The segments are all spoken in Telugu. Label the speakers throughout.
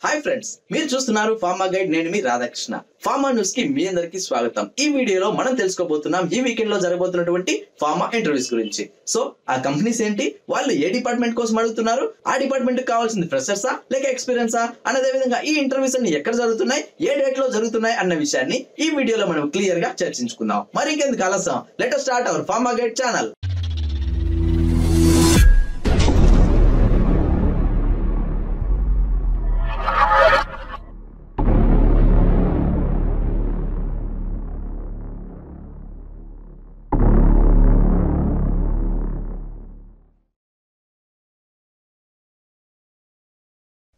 Speaker 1: హాయ్ ఫ్రెండ్స్, మీరు చూస్తున్నారు ఫార్మా గైడ్. నేను మీ రాధాకృష్ణ. ఫార్మా న్యూస్ కి మీ అందరికి స్వాగతం. ఈ వీడియోలో మనం తెలుసుకోబోతున్నాం ఈ వీకెండ్ లో జరగబోతున్నటువంటి ఫార్మా ఇంటర్వ్యూస్ గురించి. సో ఆ కంపెనీస్ ఏంటి, వాళ్ళు ఏ డిపార్ట్మెంట్ కోసం అడుగుతున్నారు, ఆ డిపార్ట్మెంట్ కి కావాల్సింది ఫ్రెషర్సా లేక ఎక్స్పీరియన్సా, అదే విధంగా ఈ ఇంటర్వ్యూస్ అన్ని ఎక్కడ జరుగుతున్నాయి, ఏ డేట్ లో జరుగుతున్నాయి అన్న విషయాన్ని ఈ వీడియోలో మనం క్లియర్ గా చర్చించుకుందాం. మరి ఇంకెందుకు ఆలస్యం, let us start our pharma guide channel.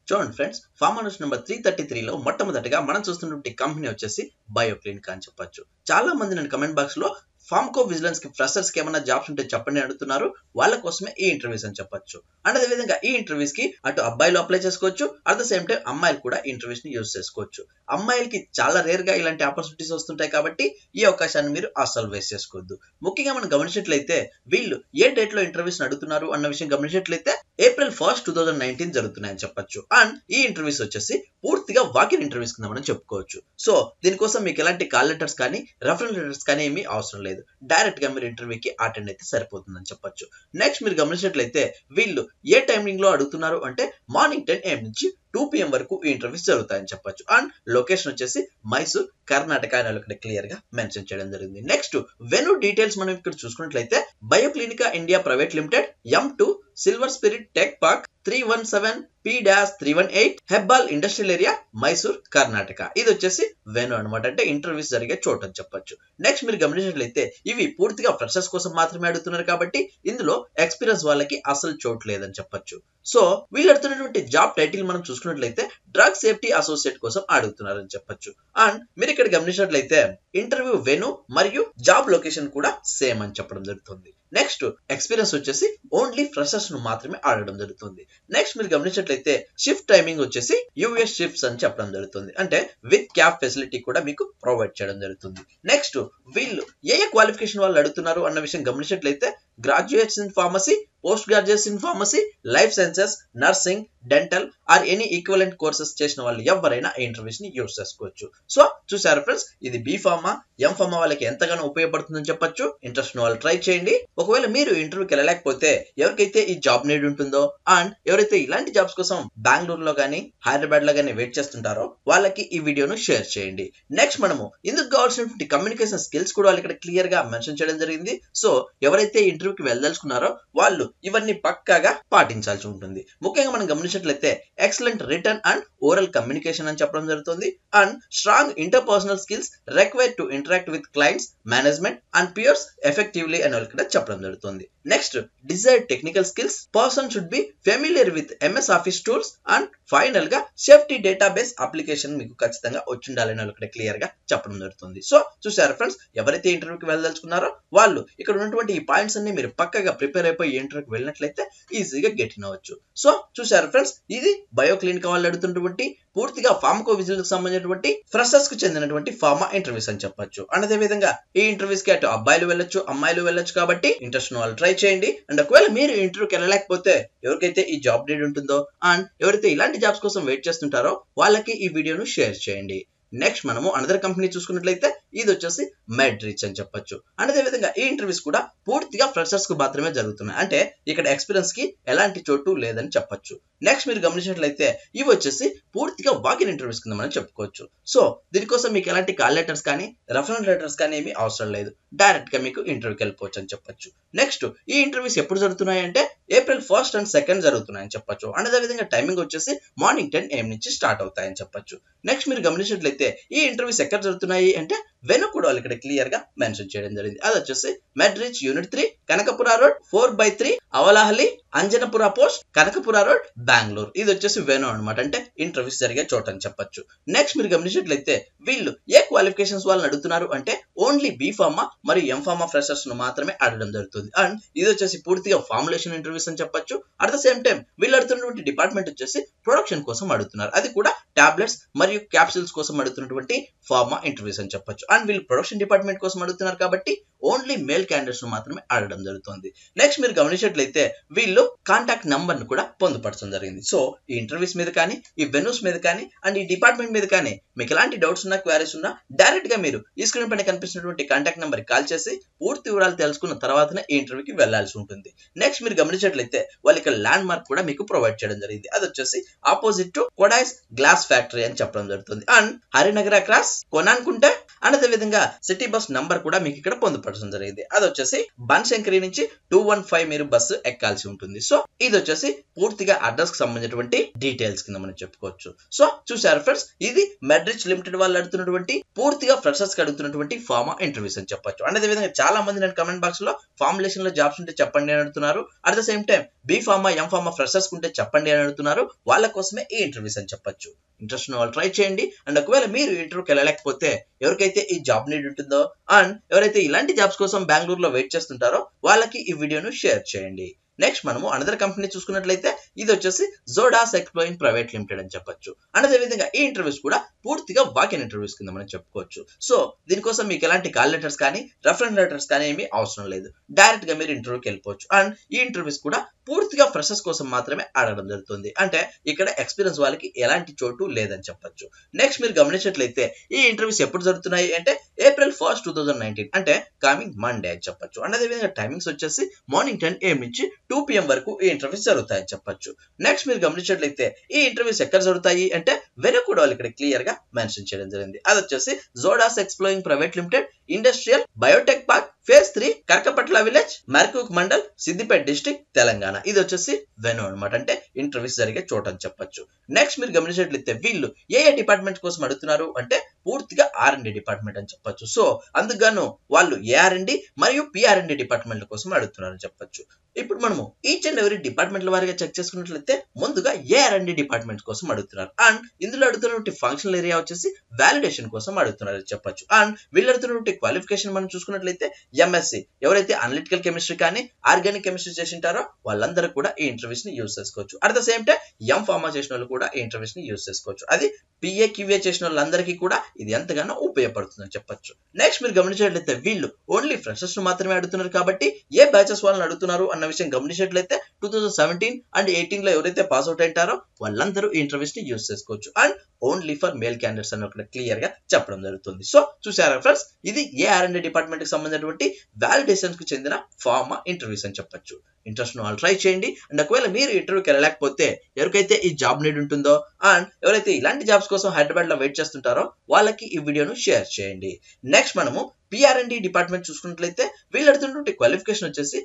Speaker 1: చూడండి ఫ్రెండ్స్, ఫార్మా న్యూస్ నెంబర్ 333లో మొట్టమొదటిగా మనం చూస్తున్నటువంటి కంపెనీ వచ్చేసి బయోక్లినిక్ అని చెప్పొచ్చు. చాలా మంది నేను కమెంట్ బాక్స్ లో ఫార్మకో విజిలెన్స్ కి ఫ్రెషర్స్ కి ఏమైనా జాబ్స్ ఉంటే చెప్పండి అడుగుతున్నారు. వాళ్ళ కోసమే ఈ ఇంటర్వ్యూస్ అని చెప్పొచ్చు. అండ్ అదే విధంగా ఈ ఇంటర్వ్యూస్ కి అటు అబ్బాయిలు అప్లై చేసుకోవచ్చు, అట్ ద సేమ్ టైం అమ్మాయిలు కూడా ఈ ఇంటర్వ్యూస్ ని యూజ్ చేసుకోవచ్చు. అమ్మాయిలకి చాలా రేర్ గా ఇలాంటి ఆపర్చునిటీస్ వస్తుంటాయి కాబట్టి ఈ అవకాశాన్ని మీరు అస్సలు వేస్ట్ చేసుకోవద్దు. ముఖ్యంగా మనం గమనించినట్లయితే వీళ్ళు ఏ డేట్ లో ఇంటర్వ్యూస్ అడుగుతున్నారు అన్న విషయం గమనించినట్లయితే April 1st, 2019 జరుగుతున్నాయని చెప్పొచ్చు. అండ్ ఈ ఇంటర్వ్యూస్ వచ్చేసి పూర్తిగా వాకిన్ ఇంటర్వ్యూస్ కింద మనం చెప్పుకోవచ్చు. సో దీనికోసం మీకు ఎలాంటి కాల్ లెటర్స్ కానీ రెఫరల్ లెటర్స్ కానీ ఏమీ అవసరం లేదు. డైరెక్ట్ గా మీరు ఇంటర్వ్యూకి అటెండ్ అయితే సరిపోతుందని చెప్పొచ్చు. నెక్స్ట్ మీరు గమనించినట్లయితే వీళ్ళు ఏ టైమింగ్ లో అడుగుతున్నారు అంటే మార్నింగ్ 10 AM నుంచి 2 PM వరకు ఈ ఇంటర్వ్యూస్ జరుగుతాయని చెప్పొచ్చు. అండ్ లొకేషన్ వచ్చేసి మైసూర్, కర్ణాటక అని ఇక్కడ క్లియర్ గా మెన్షన్ చేయడం జరిగింది. నెక్స్ట్ వెన్యూ డీటెయిల్స్ మనం ఇక్కడ చూసుకున్నట్లయితే Bioclinica India private limited, M2 silver spirit tech park, 317 P-318 Hebbal industrial area, Mysore, Karnataka. ఇది వచ్చేసి వెన్యూ అనమాట, అంటే ఇంటర్వ్యూస్ జరిగే చోటు అని చెప్పొచ్చు. నెక్స్ట్ మీరు గమనించినట్లయితే ఇవి పూర్తిగా ఫ్రెషర్స్ కోసం మాత్రమే అడుగుతున్నారు కాబట్టి ఇందులో ఎక్స్పీరియన్స్ వాళ్ళకి అసలు చోటు లేదని చెప్పొచ్చు. సో వీళ్ళు అడుగుతున్నటువంటి జాబ్ టైటిల్ మనం చూసుకున్నట్లయితే డ్రగ్ సేఫ్టీ అసోసియేట్ కోసం అడుగుతున్నారని చెప్పొచ్చు. అండ్ మీరు ఇక్కడ గమనించినట్లయితే ఇంటర్వ్యూ వెన్యూ మరియు జాబ్ లొకేషన్ కూడా సేమ్ అని చెప్పడం జరుగుతుంది. నెక్స్ట్ ఎక్స్పీరియన్స్ వచ్చేసి ఓన్లీ ఫ్రెషర్స్ ను మాత్రమే అడగడం జరుగుతుంది. నెక్స్ట్ మీరు గమనించినట్లయితే షిఫ్ట్ టైమింగ్ వచ్చేసి యూఎస్ షిఫ్ట్స్ అని చెప్పడం జరుగుతుంది, అంటే విత్ క్యాబ్ ఫెసిలిటీ కూడా మీకు ప్రొవైడ్ చేయడం జరుగుతుంది. నెక్స్ట్ వీళ్ళు ఏ క్వాలిఫికేషన్ వాళ్ళు అడుగుతున్నారు అన్న విషయం గమనించినట్లయితే graduates in pharmacy, post graduates in pharmacy, life sciences, nursing, dental or any equivalent courses చేసిన వాళ్ళు ఎవరైనా ఈ ఇంటర్వ్యూస్ ని యూజ్ చేసుకోవచ్చు. సో చూసారు ఫ్రెండ్స్, ఇది బి ఫార్మా, ఎం ఫార్మా వాళ్ళకి ఎంతగానో ఉపయోగపడుతుందని చెప్పొచ్చు. ఇంట్రెస్ట్ ఉన్న వాళ్ళు ట్రై చేయండి. ఒకవేళ మీరు ఇంటర్వ్యూకి వెళ్ళలేకపోతే ఎవరికైతే ఈ జాబ్ నీడ్ ఉంటుందో అండ్ ఎవరైతే ఇలాంటి జాబ్స్ కోసం బెంగళూరులో గానీ హైదరాబాద్ లో గానీ వెయిట్ చేస్తుంటారో వాళ్ళకి ఈ వీడియోను షేర్ చేయండి. నెక్స్ట్ మనము ఇందుకు కావాల్సినటువంటి కమ్యూనికేషన్ స్కిల్స్ కూడా వాళ్ళు ఇక్కడ క్లియర్ గా మెన్షన్ చేయడం జరిగింది. సో ఎవరైతే ఇంటర్వ్యూకి వెళ్ళదలుచుకున్నారో వాళ్ళు ఇవన్నీ పక్కాగా పాటించాల్సి ఉంటుంది. ముఖ్యంగా మనం గమనించినట్లయితే excellent written and oral communication అని చెప్పడం జరుగుతుంది. And strong interpersonal skills required to interact with clients, management and peers effectively అని ఇక్కడ చెప్పడం జరుగుతుంది. Next desired technical skills, person should be familiar with MS office tools and final గా సేఫ్టీ డేటాబేస్ అప్లికేషన్ మీకు ఖచ్చితంగా వచ్చి ఉండాలని ఇక్కడ క్లియర్ గా చెప్పడం జరుగుతుంది. సో చూసారు ఫ్రెండ్స్, ఎవరైతే ఇంటర్వ్యూకి వెళ్ళదలుచుకున్నారో వాళ్ళు ఇక్కడ ఉన్నటువంటి ఈ పాయింట్స్ అన్ని మీరు పక్కగా ప్రిపేర్ అయిపోయి ఇంటర్వ్యూకి వెళ్ళినట్లయితే ఈజీగా గెట్ ఇన్ అవ్వచ్చు. సో చూసారు ఫ్రెండ్స్, ఇది బయోక్లినిక్ వాళ్ళు అడుగుతున్నటువంటి పూర్తిగా ఫార్మకో విజిలెన్స్ సంబంధించినటువంటి ఫ్రెషర్స్ కు చెందినటువంటి ఫార్మా ఇంటర్వ్యూస్ అని చెప్పొచ్చు. అండ్ అదే విధంగా ఈ ఇంటర్వ్యూస్ కి అటు అబ్బాయిలు వెళ్ళొచ్చు, అమ్మాయిలు వెళ్ళొచ్చు కాబట్టి ఇంట్రెస్ట్ ఉన్న వాళ్ళు ట్రై చేయండి. అండ్ ఒకవేళ మీరు ఇంటర్వ్యూకి వెళ్ళలేకపోతే ఎవరికైతే ఈ జాబ్ నీడ్ ఉంటుందో అండ్ ఎవరైతే ఇలాంటి జాబ్స్ కోసం వెయిట్ చేస్తుంటారో వాళ్ళకి ఈ వీడియోను షేర్ చేయండి. నెక్స్ట్ మనము అనదర్ కంపెనీ చూసుకున్నట్లయితే ఇది వచ్చేసి మెడ్రిచ్ అని చెప్పొచ్చు. అండ్ అదే విధంగా ఈ ఇంటర్వ్యూస్ కూడా పూర్తిగా ఫ్రెషర్స్ కు మాత్రమే జరుగుతున్నాయి, అంటే ఇక్కడ ఎక్స్పీరియన్స్ కి ఎలాంటి చోటు లేదని చెప్పొచ్చు. నెక్స్ట్ మీరు గమనించినట్లయితే ఇవి వచ్చేసి పూర్తిగా వాకిన్ ఇంటర్వ్యూస్ కింద మనం చెప్పుకోవచ్చు. సో దీనికోసం మీకు ఎలాంటి కాల్ లెటర్స్ కానీ రెఫరల్ లెటర్స్ కానీ ఏమీ అవసరం లేదు. డైరెక్ట్ గా మీకు ఇంటర్వ్యూకి వెళ్ళిపోవచ్చు అని చెప్పొచ్చు. నెక్స్ట్ ఈ ఇంటర్వ్యూస్ ఎప్పుడు జరుగుతున్నాయి అంటే April 1st and 2nd జరుగుతున్నాయని చెప్పొచ్చు. అండ్ అదే విధంగా టైమింగ్ వచ్చేసి మార్నింగ్ 10 AM నుంచి స్టార్ట్ అవుతాయని చెప్పొచ్చు. నెక్స్ట్ మీరు గమనించినట్లయితే ఈ ఇంటర్వ్యూస్ ఎక్కడ జరుగుతున్నాయి అంటే వెన్యూ కూడా వాళ్ళు ఇక్కడ క్లియర్ గా మెన్షన్ చేయడం జరిగింది. అది వచ్చేసి Medrich unit 3, Kanakapura road, 4/3, Avalahalli, Anjanapura post, Kanakapura road, Bengaluru. ఇది వచ్చేసి వెన్యూ అనమాట, అంటే ఇంటర్వ్యూస్ జరిగే చోటు అని చెప్పొచ్చు. నెక్స్ట్ మీరు గమనించినట్లయితే వీళ్ళు ఏ క్వాలిఫికేషన్స్ వాళ్ళని అడుగుతున్నారు అంటే ఓన్లీ బి ఫార్మా మరియు ఎం ఫార్మా ఫ్రెషర్స్ ను మాత్రమే అడగడం జరుగుతుంది. అండ్ ఇది వచ్చేసి పూర్తిగా ఫార్ములేషన్ ఇంటర్వ్యూస్ అని చెప్పొచ్చు. అట్ ద సేమ్ టైం వీళ్ళు అడుగుతున్నటువంటి డిపార్ట్మెంట్ వచ్చేసి ప్రొడక్షన్ కోసం అడుగుతున్నారు, అది కూడా టాబ్లెట్స్ మరియు క్యాప్సూల్స్ కోసం అడుగుతున్నటువంటి ఫార్మా ఇంటర్వ్యూస్ అని చెప్పొచ్చు. అండ్ వీళ్ళు ప్రొడక్షన్ డిపార్ట్మెంట్ కోసం అడుగుతున్నారు కాబట్టి ఓన్లీ మేల్ క్యాండిడేట్స్ మాత్రమే అడగడం జరుగుతుంది. నెక్స్ట్ మీరు గమనించినట్లయితే వీళ్ళు కాంటాక్ట్ నంబర్ ను కూడా పొందుపరచడం జరిగింది. సో ఈ ఇంటర్వ్యూస్ మీద కానీ, ఈ వెన్యూస్ మీద కానీ అండ్ ఈ డిపార్ట్మెంట్ మీద కానీ మీకు ఎలాంటి డౌట్స్ ఉన్నా, క్వారీస్ ఉన్నా డైరెక్ట్ గా మీరు ఈ స్క్రీన్ పైన కనిపిస్తున్నటువంటి కాంటాక్ట్ నెంబర్ కాల్ చేసి పూర్తి వివరాలు తెలుసుకున్న తర్వాతనే ఈ ఇంటర్వ్యూకి వెళ్లాల్సి ఉంటుంది. నెక్స్ట్ మీరు గమనించినట్లయితే వాళ్ళు ఇక్కడ ల్యాండ్ మార్క్ కూడా మీకు ప్రొవైడ్ చేయడం జరిగింది. అది వచ్చేసి ఆపోజిట్ టు కొడైస్ గ్లాస్ ఫ్యాక్టరీ అని చెప్పడం జరుగుతుంది. అండ్ హరినగర క్రాస్ కొనానుకుంటే అండ్ అదే విధంగా సిటీ బస్ నంబర్ కూడా మీకు ఇక్కడ పొందుపరచడం జరిగింది. అది వచ్చేసి బన్శంకరి నుంచి 215 మీరు బస్సు ఎక్కాల్సి ఉంటుంది. సో ఇది వచ్చేసి పూర్తిగా అడ్రస్ కి సంబంధించినటువంటి డీటెయిల్స్ కింద మనం చెప్పుకోవచ్చు. సో చూసారు ఫ్రెండ్స్, ఇది మెడ్రిచ్ లిమిటెడ్ వాళ్ళు అడుగుతున్నటువంటి పూర్తిగా ఫ్రెషర్స్ కి అడుగుతున్నటువంటి ఫార్మా ఇంటర్వ్యూస్ అని చెప్పొచ్చు. అండ్ అదే విధంగా చాలా మంది నేను కమెంట్ బాక్స్ లో ఫార్ములేషన్ లో జాబ్స్ ఉంటే చెప్పండి అని అడుగుతున్నారు. At the same time B pharma, M pharma freshers ఉంటే చెప్పండి అని అడుగుతున్నారు. వాళ్ళ కోసమే ఈ ఇంటర్వ్యూస్ అని చెప్పొచ్చు. ఇంట్రెస్ట్ ఉన్న వాళ్ళు ట్రై చేయండి. అండ్ ఒకవేళ మీరు ఇంటర్వ్యూకి వెళ్ళలేకపోతే ఎవరికైతే ఈ జాబ్ నీడ్ ఉంటుందో అండ్ ఎవరైతే ఇలాంటి జాబ్స్ కోసం బెంగళూరులో వెయిట్ చేస్తుంటారో వాళ్ళకి ఈ వీడియోను షేర్ చేయండి. నెక్స్ట్ మనము అనదర్ కంపెనీ చూసుకున్నట్లయితే ఇది వచ్చేసి జోడాస్ ఎక్స్ప్లోయింగ్ ప్రైవేట్ లిమిటెడ్ అని చెప్పొచ్చు. అండ్ అదే విధంగా ఈ ఇంటర్వ్యూస్ కూడా పూర్తిగా వాక్-ఇన్ ఇంటర్వ్యూస్ కింద మనం చెప్పుకోవచ్చు. సో దీనికోసం మీకు ఎలాంటి కాల్ లెటర్స్ కానీ, రెఫరెన్స్ లెటర్స్ కానీ ఏమీ అవసరం లేదు. డైరెక్ట్ గా మీరు ఇంటర్వ్యూకి వెళ్ళిపోవచ్చు. అండ్ ఈ ఇంటర్వ్యూస్ కూడా పూర్తిగా ఫ్రెషర్స్ కోసం మాత్రమే అడగడం జరుగుతుంది. అంటే ఇక్కడ ఎక్స్పీరియన్స్ వాళ్ళకి ఎలాంటి చోటు లేదని చెప్పొచ్చు. నెక్స్ట్ మీరు గమనించినట్లయితే ఈ ఇంటర్వ్యూస్ ఎప్పుడు జరుగుతున్నాయి అంటే April 1st, 2019 అంటే కమింగ్ మండే అని చెప్పొచ్చు. అండ్ అదే విధంగా టైమింగ్స్ వచ్చేసి మార్నింగ్ 10 AM నుంచి 2 PM వరకు ఈ ఇంటర్వ్యూస్ జరుగుతాయని చెప్పొచ్చు. నెక్స్ట్ మీరు గమనించినట్లయితే ఈ ఇంటర్వ్యూస్ ఎక్కడ జరుగుతాయి అంటే వెనుకూడ వాళ్ళు ఇక్కడ క్లియర్ గా మెన్షన్ చేయడం జరిగింది. అది వచ్చేసి Zodas Expoim private limited industrial biotech park phase 3 Karkapatla village Markook mandal Siddipet district Telangana. ఇది వచ్చేసి వెను అనమాట, అంటే ఇంటర్వ్యూస్ జరిగే చోట అని చెప్పొచ్చు. నెక్స్ట్ మీరు గమనించినట్లయితే వీళ్ళు ఏ డిపార్ట్మెంట్ కోసం అడుగుతున్నారు అంటే పూర్తిగా R&D డిపార్ట్మెంట్ అని చెప్పొచ్చు. సో అందుకు వాళ్ళు AR&D మరియు PRND డిపార్ట్మెంట్ కోసం అడుగుతున్నారు అని చెప్పొచ్చు. ఇప్పుడు మనము ఈచ్ అండ్ ఎవరీ డిపార్ట్మెంట్ల వారిగా చెక్ చేసుకున్నట్లయితే ముందుగా AR&D డిపార్ట్మెంట్ కోసం అడుగుతున్నారు. అండ్ ఇందులో అడుగుతున్నటువంటి ఫంక్షనల్ ఏరియా వచ్చేసి వాలిడేషన్ కోసం అడుగుతున్నారు అని చెప్పొచ్చు. అండ్ వీళ్ళు అడుగుతున్నటువంటి క్వాలిఫికేషన్ మనం చూసుకున్నట్లయితే MSc, ఎవరైతే అనలిటికల్ కెమిస్ట్రీ కానీ ఆర్గానిక్ కెమిస్ట్రీ చేసింటారో వాళ్ళందరూ కూడా ఈ ఇంటర్వ్యూస్ ని యూజ్ చేసుకోవచ్చు. At the same time M pharma చేసిన వాళ్ళు కూడా ఈ ఇంటర్వ్యూస్ ని యూజ్ చేసుకోవచ్చు. అది PA QA చేసిన వాళ్ళందరికీ కూడా ఇది ఎంతగానో ఉపయోగపడుతుందని చెప్పొచ్చు. నెక్స్ట్ మీరు గమనించినట్లయితే వీళ్ళు ఓన్లీ ఫ్రెషర్స్ మాత్రమే అడుగుతున్నారు కాబట్టి ఏ బ్యాచెస్ వాళ్ళని అడుగుతున్నారు అన్న విషయం గమనించినట్లయితే 2017 అండ్ 18 లో ఎవరైతే పాస్ అవుట్ అయింటారో వాళ్ళందరూ ఈ ఇంటర్వ్యూస్ ని యూజ్ చేసుకోవచ్చు. And only for male candidates అని ఒకటి క్లియర్ గా చెప్పడం జరుగుతుంది. సో చూసారా ఫ్రెండ్స్, ఇది AR&D డిపార్ట్మెంట్ కి సంబంధించినటువంటి వాలిడేషన్ కి చెందిన ఫార్మా ఇంటర్వ్యూస్ అని చెప్పొచ్చు. ఇంట్రెస్ట్ ఉన్న వాళ్ళు ట్రై చేయండి. అండ్ ఒకవేళ మీరు ఇంటర్వ్యూకి వెళ్ళలేకపోతే ఎవరికైతే ఈ జాబ్ నీడ్ ఉంటుందో అండ్ ఎవరైతే ఇలాంటి జాబ్స్ కోసం హైదరాబాద్ లో వెయిట్ చేస్తుంటారో వాళ్ళకి ఈ వీడియోను షేర్ చేయండి. నెక్స్ట్ మనము PRND డిపార్ట్మెంట్ చూసుకున్నట్లయితే వీళ్ళు అడుగుతున్నటువంటి క్వాలిఫికేషన్ వచ్చేసి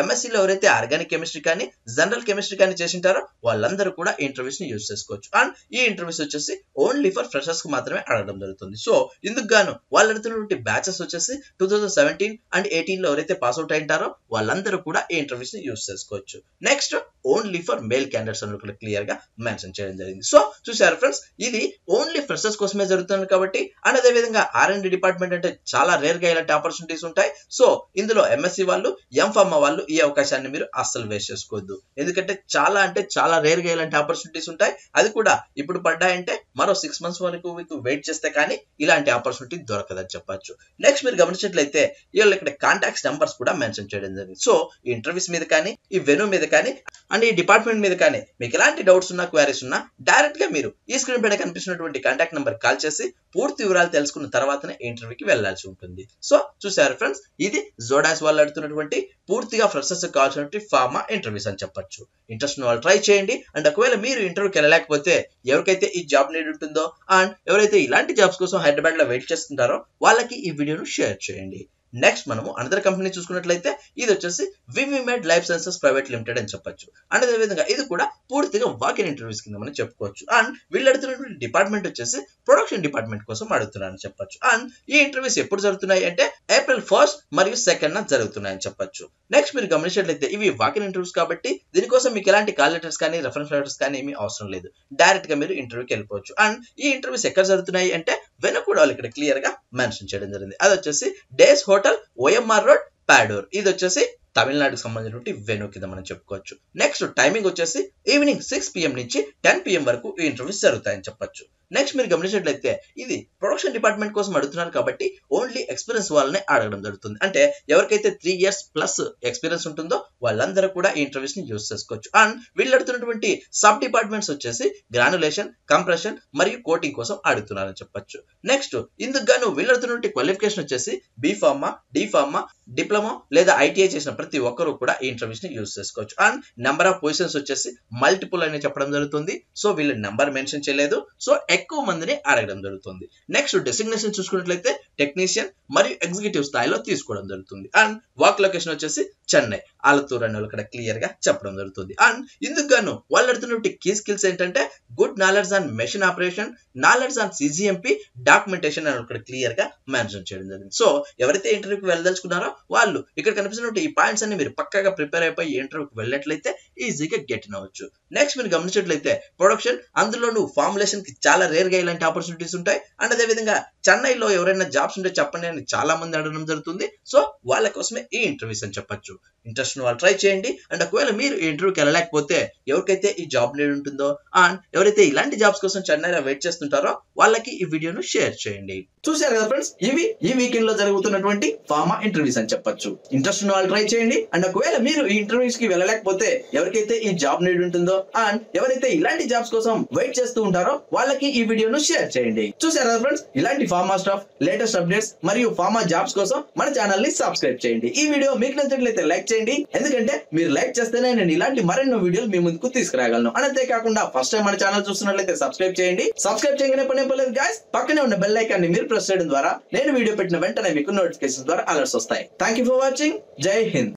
Speaker 1: MSc లో ఎవరైతే ఆర్గానిక్ కెమిస్ట్రీ కానీ జనరల్ కెమిస్ట్రీ కానీ చేసింటారో వాళ్ళందరూ కూడా ఇంటర్వ్యూస్ ని యూజ్ చేసుకోవచ్చు. అండ్ ఈ ఇంటర్వ్యూస్ వచ్చేసి ఓన్లీ ఫర్ ఫ్రెషర్స్ కి మాత్రమే అడగడం జరుగుతుంది. సో ఇందుకు గాను వాళ్ళు అడుగుతున్నటువంటి బ్యాచెస్ వచ్చేసి 2017 అండ్ 18 లో ఎవరైతే పాస్ అవుట్ అయింటారో వాళ్ళందరూ కూడా ఈ ఇంటర్వ్యూస్ ని యూజ్ చేసుకోవచ్చు. Next only for male candidates అని కూడా క్లియర్ గా మెన్షన్ చేయడం జరిగింది. సో చూసారు ఫ్రెండ్స్, ఇది ఓన్లీ ఫ్రెషర్స్ కోసమే జరుగుతుంది కాబట్టి. అండ్ అదే విధంగా R&D డిపార్ట్మెంట్ అంటే చాలా రేర్ గా ఇలాంటి ఆపర్చునిటీస్ ఉంటాయి. సో ఇందులో MSc వాళ్ళు, ఎం ఫార్మా వాళ్ళు ఈ అవకాశాన్ని మీరు అస్సలు వేస్ట్ చేసుకోవద్దు. ఎందుకంటే చాలా రేర్ గా ఇలాంటి ఆపర్చునిటీస్ ఉంటాయి. అది కూడా ఇప్పుడు పడ్డాయంటే మరో 6 months వరకు మీకు వెయిట్ చేస్తే కానీ ఇలాంటి ఆపర్చునిటీ దొరకదని చెప్పొచ్చు. నెక్స్ట్ మీరు గమనించినట్లయితే వీళ్ళు ఇక్కడ కాంటాక్ట్స్ నెంబర్స్ కూడా మెన్షన్ చేయడం జరిగింది. సో ఈ ఇంటర్వ్యూస్ మీద కానీ, ఈ వెన్యూ మీద కానీ అండ్ ఈ డిపార్ట్మెంట్ మీద కానీ మీకు ఎలాంటి డౌట్స్ ఉన్నా, క్వారీస్ ఉన్నా డైరెక్ట్ గా మీరు ఈ స్క్రీన్ పైన కనిపిస్తున్నటువంటి కాంటాక్ట్ నెంబర్ కాల్ చేసి పూర్తి వివరాలు తెలుసుకున్న తర్వాతనే ఇంటర్వ్యూకి వెళ్ళాల్సి ఉంటుంది. సో చూసారు ఫ్రెండ్స్, ఇది జోడాస్ వాళ్ళు అడుగుతున్నటువంటి పూర్తిగా ఫ్రెషర్స్ కావాల్సినటువంటి ఫార్మా ఇంటర్వ్యూస్ అని చెప్పొచ్చు. ఇంట్రెస్ట్ ఉన్న వాళ్ళు ట్రై చేయండి. అండ్ ఒకవేళ మీరు ఇంటర్వ్యూకి వెళ్ళలేకపోతే ఎవరికైతే ఈ జాబ్ నీడ్ ఉంటుందో అండ్ ఎవరైతే ఇలాంటి జాబ్స్ కోసం హైదరాబాద్ లో వెయిట్ చేస్తుంటారో వాళ్ళకి ఈ వీడియోను షేర్ చేయండి. నెక్స్ట్ మనము అనదర్ కంపెనీ చూసుకున్నట్లయితే ఇది వచ్చేసి Vivimed life sciences private limited అని చెప్పొచ్చు. అండ్ అదే విధంగా ఇది కూడా పూర్తిగా వాక్-ఇన్ ఇంటర్వ్యూస్ కింద మనం చెప్పుకోవచ్చు. అండ్ వీళ్ళు అడుగుతున్నటువంటి డిపార్ట్మెంట్ వచ్చేసి ప్రొడక్షన్ డిపార్ట్మెంట్ కోసం అడుగుతున్నారని చెప్పొచ్చు. అండ్ ఈ ఇంటర్వ్యూస్ ఎప్పుడు జరుగుతున్నాయి అంటే April 1st మరియు 2nd జరుగుతున్నాయని చెప్పొచ్చు. నెక్స్ట్ మీరు గమనించినట్లయితే ఇవి వాక్-ఇన్ ఇంటర్వ్యూస్ కాబట్టి దీనికోసం మీకు ఎలాంటి కాల్ లెటర్స్ కానీ, రెఫరెన్స్ లెటర్స్ కానీ ఏమీ అవసరం లేదు. డైరెక్ట్ గా మీరు ఇంటర్వ్యూకి వెళ్ళిపోవచ్చు. అండ్ ఈ ఇంటర్వ్యూస్ ఎక్కడ జరుగుతున్నాయి అంటే వెనుకూడ వాళ్ళు ఇక్కడ క్లియర్ గా మెన్షన్ చేయడం జరిగింది. అది వచ్చేసి డేస్ హోటల్ OMR రోడ్ ప్యాడూర్. ఇది వచ్చేసి తమిళనాడుకు సంబంధించినటువంటి వెన్యూ కింద మనం చెప్పుకోవచ్చు. నెక్స్ట్ టైమింగ్ వచ్చేసి ఈవినింగ్ 6 PM నుంచి 10 PM వరకు ఈ ఇంటర్వ్యూస్ జరుగుతాయని చెప్పొచ్చు. నెక్స్ట్ మీరు గమనించినట్లయితే ఇది ప్రొడక్షన్ డిపార్ట్మెంట్ కోసం అడుగుతున్నారు కాబట్టి ఓన్లీ ఎక్స్పీరియన్స్ వాళ్ళనే అడగడం జరుగుతుంది. అంటే ఎవరికైతే 3 years ప్లస్ ఎక్స్పీరియన్స్ ఉంటుందో వాళ్ళందరూ కూడా ఈ ఇంటర్వ్యూస్ ని యూస్ చేసుకోవచ్చు. అండ్ వీళ్ళు అడుగుతున్నటువంటి సబ్ డిపార్ట్మెంట్స్ వచ్చేసి గ్రానులేషన్, కంప్రెషన్ మరియు కోటింగ్ కోసం అడుగుతున్నారని చెప్పొచ్చు. నెక్స్ట్ ఇందుకు గాను వీళ్ళు అడుగుతున్నటువంటి క్వాలిఫికేషన్ వచ్చేసి బీఫార్మా, డిఫార్మా, డిప్లొమా లేదా ITI చేసిన ప్రతి ఒక్కరు కూడా ఈ ఇంటర్వ్యూస్ ని యూస్ చేసుకోవచ్చు. అండ్ నెంబర్ ఆఫ్ పొజిషన్స్ వచ్చేసి మల్టిపుల్ అని చెప్పడం జరుగుతుంది. సో వీళ్ళు నెంబర్ మెన్షన్ చేయలేదు. సో ఎక్కువ మందిని అడగడం జరుగుతుంది. నెక్స్ట్ డెసిగ్నేషన్ చూసుకున్నట్లయితే టెక్నీషియన్ మరియు ఎగ్జిక్యూటివ్ స్థాయిలో తీసుకోవడం జరుగుతుంది. అండ్ వర్క్ లొకేషన్ వచ్చేసి చెన్నై, ఆలత్తూర్ అని ఇక్కడ క్లియర్ గా చెప్పడం జరుగుతుంది. అండ్ ఇందుకు గాను వాళ్ళు అడుగుతున్నటువంటి కీ స్కిల్స్ ఏంటంటే good knowledge on machine operation, knowledge on CGMP, documentation అని ఇక్కడ క్లియర్ గా మెన్షన్ చేయడం జరిగింది. సో ఎవరైతే ఇంటర్వ్యూకి వెళ్ళదలుచుకున్నారో వాళ్ళు ఇక్కడ కనిపిస్తున్నటువంటి ఈ పాయింట్స్ అన్ని మీరు పక్కాగా ప్రిపేర్ అయిపోయి ఇంటర్వ్యూకి వెళ్ళినట్లయితే ఈజీగా గెట్ ఇన్ అవ్వచ్చు. నెక్స్ట్ మీరు గమనించినట్లయితే ప్రొడక్షన్, అందులోనూ ఫార్ములేషన్ కి చాలా రేర్ గా ఇలాంటి ఆపర్చునిటీస్ ఉంటాయి. అండ్ అదే విధంగా చెన్నైలో ఎవరైనా జాబ్స్ ఉంటే చెప్పండి అని చాలా మంది అడగడం జరుగుతుంది. సో వాళ్ళ కోసమే ఈ ఇంటర్వ్యూస్ అని చెప్పొచ్చు. ఇంట్రెస్ట్ వాళ్ళు ట్రై చేయండి. అండ్ ఒకవేళ మీరు ఈ ఇంటర్వ్యూకి వెళ్ళలేకపోతే ఎవరికైతే ఈ జాబ్ నీడ్ ఉంటుందో అండ్ ఎవరైతే ఇలాంటి జాబ్స్ కోసం చెన్నైలో వెయిట్ చేస్తుంటారో వాళ్ళకి ఈ వీడియోను షేర్ చేయండి. చూశారు కదా ఫ్రెండ్స్, ఇవి ఈ వీకెండ్ లో జరుగుతున్నటువంటి ఫార్మా ఇంటర్వ్యూస్ అని చెప్పొచ్చు. ఇంట్రెస్ట్ ఉన్న వాళ్ళు ట్రై చేయండి. అండ్ ఒకవేళ మీరు ఈ ఇంటర్వ్యూస్ కి వెళ్ళలేకపోతే ఎవరికైతే ఈ జాబ్ నీడ్ ఉంటుందో అండ్ ఎవరైతే ఇలాంటి జాబ్స్ కోసం వెయిట్ చేస్తూ ఉంటారో వాళ్ళకి ఈ వీడియోను షేర్ చేయండి. చూశారు కదా ఫ్రెండ్స్, ఇలాంటి ఫార్మా స్టాఫ్, లేటెస్ట్ అప్డేట్స్ మరియు ఫార్మా జాబ్స్ కోసం మన ఛానల్ ని సబ్స్క్రైబ్ చేయండి. ఈ వీడియో మీకు నచ్చినట్లయితే లైక్ చేయండి. ఎందుకంటే మీరు లైక్ చేస్తేనే నేను ఇలాంటి మరెన్నో వీడియోలు మీ ముందుకు తీసుకురాగలను. అంతేకాకుండా ఫస్ట్ టైం మన ఛానల్ చూస్తున్నట్లయితే సబ్స్క్రైబ్ చేయండి. సబ్స్క్రైబ్ చేయగానే పని గైస్, పక్కనే ఉన్న బెల్ ఐకాన్ ని మీరు ప్రెస్ చేయడం ద్వారా నేను వీడియో పెట్టిన వెంటనే మీకు నోటిఫికేషన్ ద్వారా అలర్ట్స్ వస్తాయి. Thank you for watching. జై హింద్.